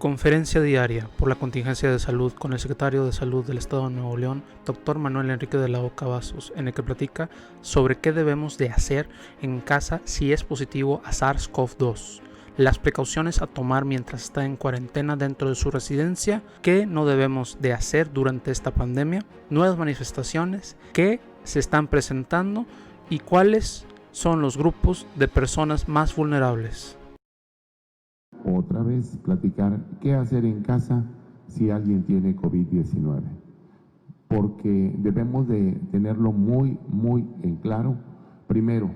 Conferencia diaria por la contingencia de salud con el secretario de Salud del Estado de Nuevo León, Dr. Manuel Enrique de la O. Cavazos, en el que platica sobre qué debemos de hacer en casa si es positivo a SARS-CoV-2, las precauciones a tomar mientras está en cuarentena dentro de su residencia, qué no debemos de hacer durante esta pandemia, nuevas manifestaciones que se están presentando y cuáles son los grupos de personas más vulnerables. Otra vez platicar qué hacer en casa si alguien tiene COVID-19, porque debemos de tenerlo muy en claro. Primero,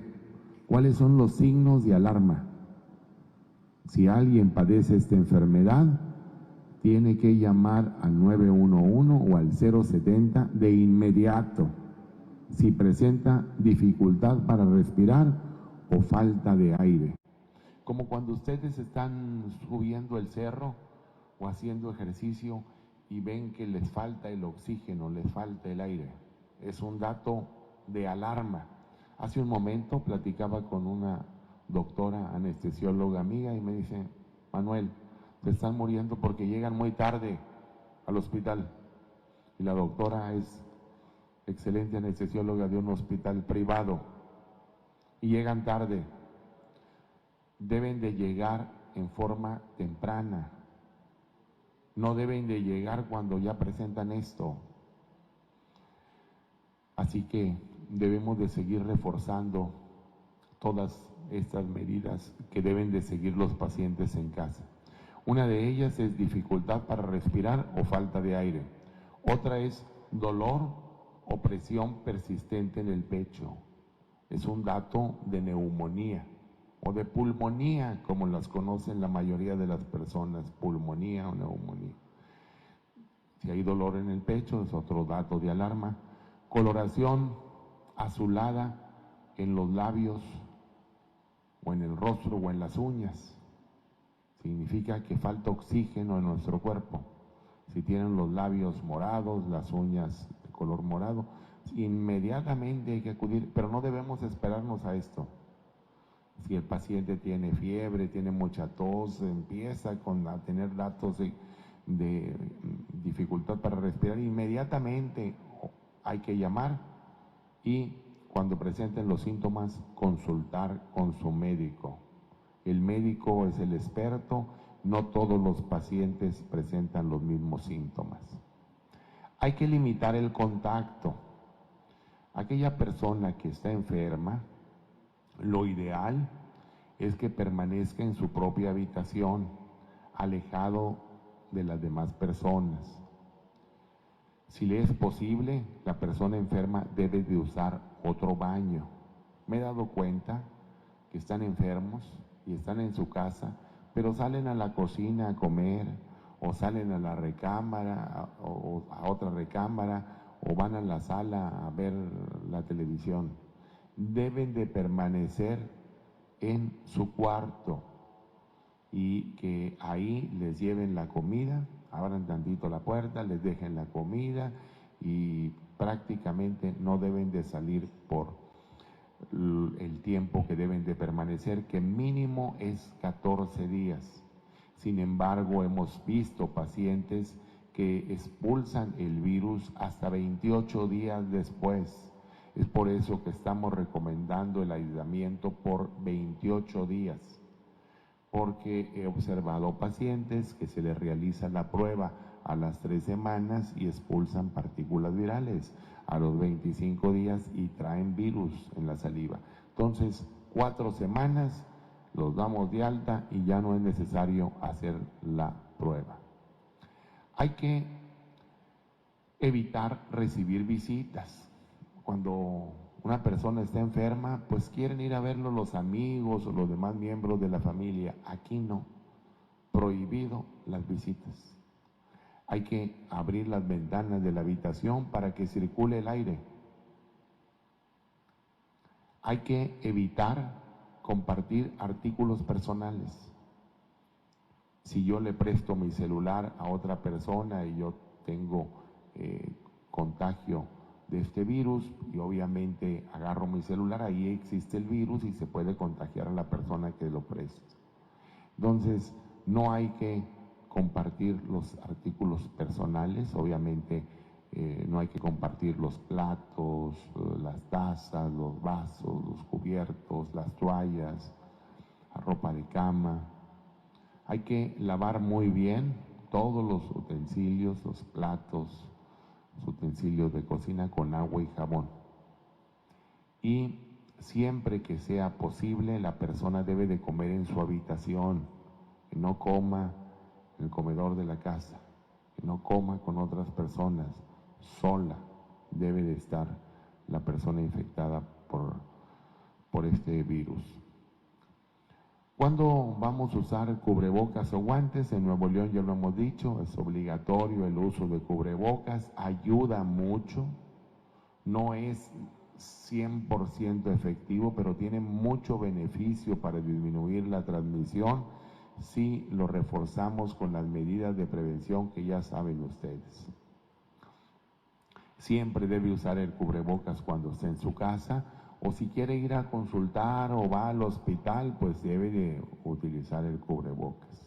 ¿cuáles son los signos de alarma? Si alguien padece esta enfermedad, tiene que llamar al 911 o al 070 de inmediato. Si presenta dificultad para respirar o falta de aire. Como cuando ustedes están subiendo el cerro o haciendo ejercicio y ven que les falta el oxígeno, les falta el aire. Es un dato de alarma. Hace un momento platicaba con una doctora anestesióloga amiga y me dice: Manuel, se están muriendo porque llegan muy tarde al hospital. Y la doctora es excelente anestesióloga de un hospital privado y llegan tarde. Deben de llegar en forma temprana, no deben de llegar cuando ya presentan esto. Así que debemos de seguir reforzando todas estas medidas que deben de seguir los pacientes en casa. Una de ellas es dificultad para respirar o falta de aire. Otra es dolor o presión persistente en el pecho. Es un dato de neumonía o de pulmonía, como las conocen la mayoría de las personas, pulmonía o neumonía. Si hay dolor en el pecho, es otro dato de alarma. Coloración azulada en los labios o en el rostro o en las uñas. Significa que falta oxígeno en nuestro cuerpo. Si tienen los labios morados, las uñas de color morado, inmediatamente hay que acudir, pero no debemos esperarnos a esto. Si el paciente tiene fiebre, tiene mucha tos, empieza a tener datos de dificultad para respirar, inmediatamente hay que llamar y cuando presenten los síntomas, consultar con su médico. El médico es el experto, no todos los pacientes presentan los mismos síntomas. Hay que limitar el contacto. Aquella persona que está enferma, lo ideal es que permanezca en su propia habitación, alejado de las demás personas. Si le es posible, la persona enferma debe de usar otro baño. Me he dado cuenta que están enfermos y están en su casa, pero salen a la cocina a comer, o salen a la recámara o a otra recámara, o van a la sala a ver la televisión. Deben de permanecer en su cuarto y que ahí les lleven la comida, abran tantito la puerta, les dejen la comida y prácticamente no deben de salir por el tiempo que deben de permanecer, que mínimo es 14 días. Sin embargo, hemos visto pacientes que expulsan el virus hasta 28 días después. Es por eso que estamos recomendando el aislamiento por 28 días, porque he observado pacientes que se les realiza la prueba a las 3 semanas y expulsan partículas virales a los 25 días y traen virus en la saliva. Entonces, 4 semanas los damos de alta y ya no es necesario hacer la prueba. Hay que evitar recibir visitas. Cuando una persona está enferma, pues quieren ir a verlo los amigos o los demás miembros de la familia. Aquí no, prohibido las visitas. Hay que abrir las ventanas de la habitación para que circule el aire. Hay que evitar compartir artículos personales. Si yo le presto mi celular a otra persona y yo tengo contagio de este virus y obviamente agarro mi celular, ahí existe el virus y se puede contagiar a la persona que lo presta. Entonces, no hay que compartir los artículos personales, obviamente no hay que compartir los platos, las tazas, los vasos, los cubiertos, las toallas, la ropa de cama. Hay que lavar muy bien todos los utensilios, los platos, los utensilios de cocina con agua y jabón. Y siempre que sea posible, la persona debe de comer en su habitación, que no coma en el comedor de la casa, que no coma con otras personas, sola debe de estar la persona infectada por este virus. ¿Cuándo vamos a usar cubrebocas o guantes? En Nuevo León ya lo hemos dicho, es obligatorio el uso de cubrebocas, ayuda mucho, no es 100% efectivo, pero tiene mucho beneficio para disminuir la transmisión si lo reforzamos con las medidas de prevención que ya saben ustedes. Siempre debe usar el cubrebocas cuando esté en su casa, o si quiere ir a consultar o va al hospital, pues debe de utilizar el cubrebocas.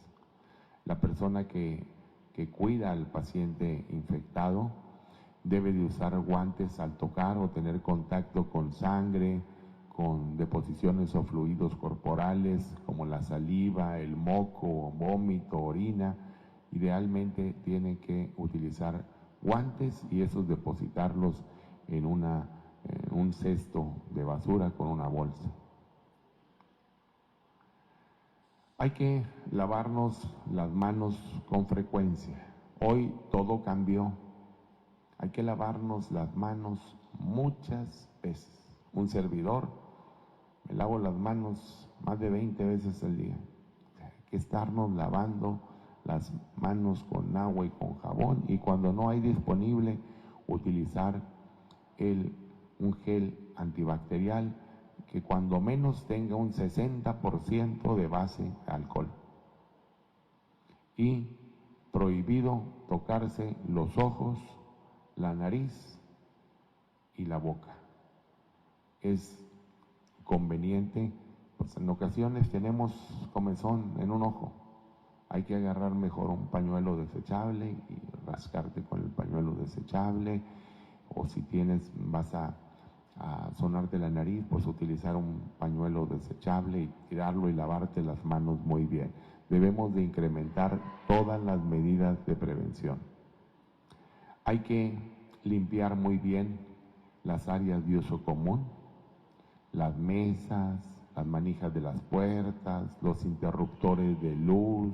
La persona que cuida al paciente infectado debe de usar guantes al tocar o tener contacto con sangre, con deposiciones o fluidos corporales como la saliva, el moco, vómito, orina. Idealmente tiene que utilizar guantes y esos depositarlos en un cesto de basura con una bolsa. Hay que lavarnos las manos con frecuencia. Hoy todo cambió. Hay que lavarnos las manos muchas veces. Un servidor, me lavo las manos más de 20 veces al día. Hay que estarnos lavando las manos con agua y con jabón, y cuando no hay disponible, utilizar un gel antibacterial que cuando menos tenga un 60% de base de alcohol. Y prohibido tocarse los ojos, la nariz y la boca. Es conveniente, pues en ocasiones tenemos comezón en un ojo. Hay que agarrar mejor un pañuelo desechable y rascarte con el pañuelo desechable, o si vas a sonarte la nariz, pues utilizar un pañuelo desechable y tirarlo y lavarte las manos muy bien. Debemos de incrementar todas las medidas de prevención. Hay que limpiar muy bien las áreas de uso común, las mesas, las manijas de las puertas, los interruptores de luz,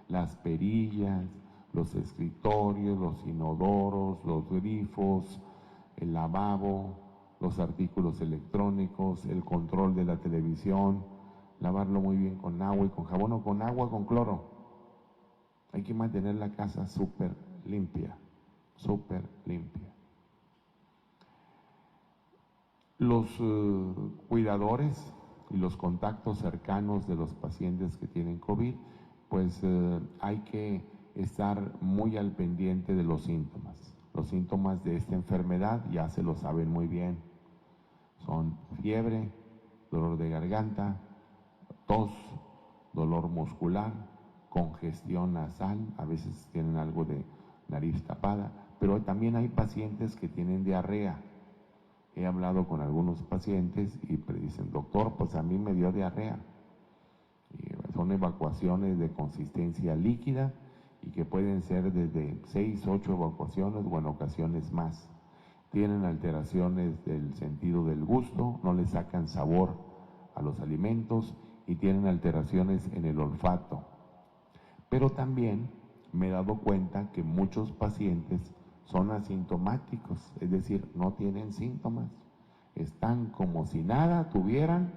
las perillas, los escritorios, los inodoros, los grifos, el lavabo, los artículos electrónicos, el control de la televisión, lavarlo muy bien con agua y con jabón, o con agua con cloro. Hay que mantener la casa súper limpia, súper limpia. Los cuidadores y los contactos cercanos de los pacientes que tienen COVID, pues hay que estar muy al pendiente de los síntomas. Los síntomas de esta enfermedad ya se lo saben muy bien. Son fiebre, dolor de garganta, tos, dolor muscular, congestión nasal, a veces tienen algo de nariz tapada, pero también hay pacientes que tienen diarrea. He hablado con algunos pacientes y dicen, doctor, pues a mí me dio diarrea. Y son evacuaciones de consistencia líquida y que pueden ser desde 6, 8 evacuaciones o en ocasiones más. Tienen alteraciones del sentido del gusto, no le sacan sabor a los alimentos y tienen alteraciones en el olfato. Pero también me he dado cuenta que muchos pacientes son asintomáticos, es decir, no tienen síntomas, están como si nada tuvieran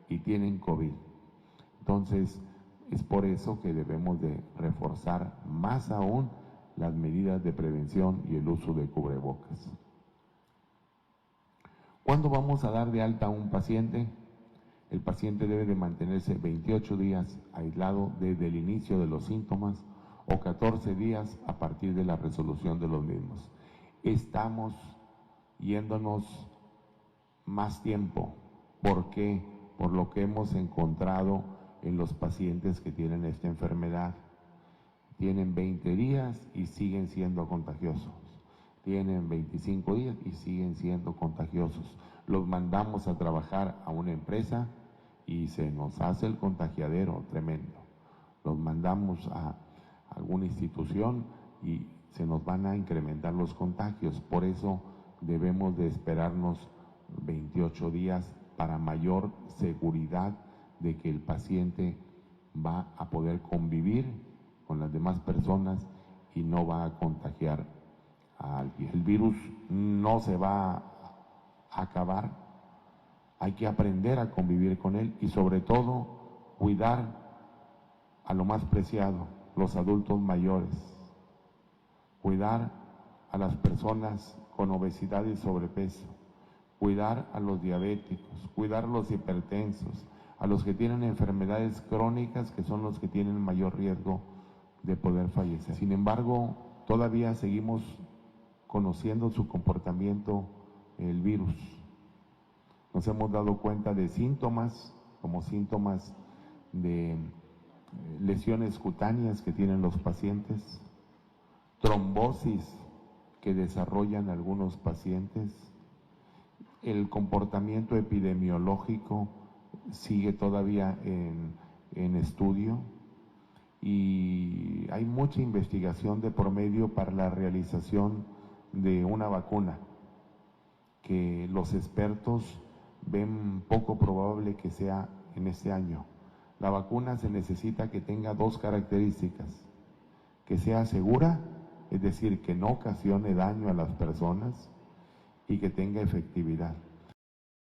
y tienen COVID. Entonces, es por eso que debemos de reforzar más aún las medidas de prevención y el uso de cubrebocas. ¿Cuándo vamos a dar de alta a un paciente? El paciente debe de mantenerse 28 días aislado desde el inicio de los síntomas o 14 días a partir de la resolución de los mismos. Estamos yéndonos más tiempo. ¿Por qué? Por lo que hemos encontrado en los pacientes que tienen esta enfermedad. tienen 20 días y siguen siendo contagiosos. Tienen 25 días y siguen siendo contagiosos. Los mandamos a trabajar a una empresa y se nos hace el contagiadero tremendo. Los mandamos a alguna institución y se nos van a incrementar los contagios. Por eso debemos de esperarnos 28 días para mayor seguridad de que el paciente va a poder convivir con las demás personas y no va a contagiar a alguien. El virus no se va a acabar, hay que aprender a convivir con él y sobre todo cuidar a lo más preciado, los adultos mayores, cuidar a las personas con obesidad y sobrepeso, cuidar a los diabéticos, cuidar a los hipertensos, a los que tienen enfermedades crónicas, que son los que tienen mayor riesgo de poder fallecer. Sin embargo, todavía seguimos conociendo su comportamiento, el virus. Nos hemos dado cuenta de síntomas, como síntomas de lesiones cutáneas que tienen los pacientes, trombosis que desarrollan algunos pacientes. El comportamiento epidemiológico sigue todavía en estudio y hay mucha investigación de por medio para la realización de una vacuna que los expertos ven poco probable que sea en este año. La vacuna se necesita que tenga dos características: que sea segura, es decir, que no ocasione daño a las personas, y que tenga efectividad.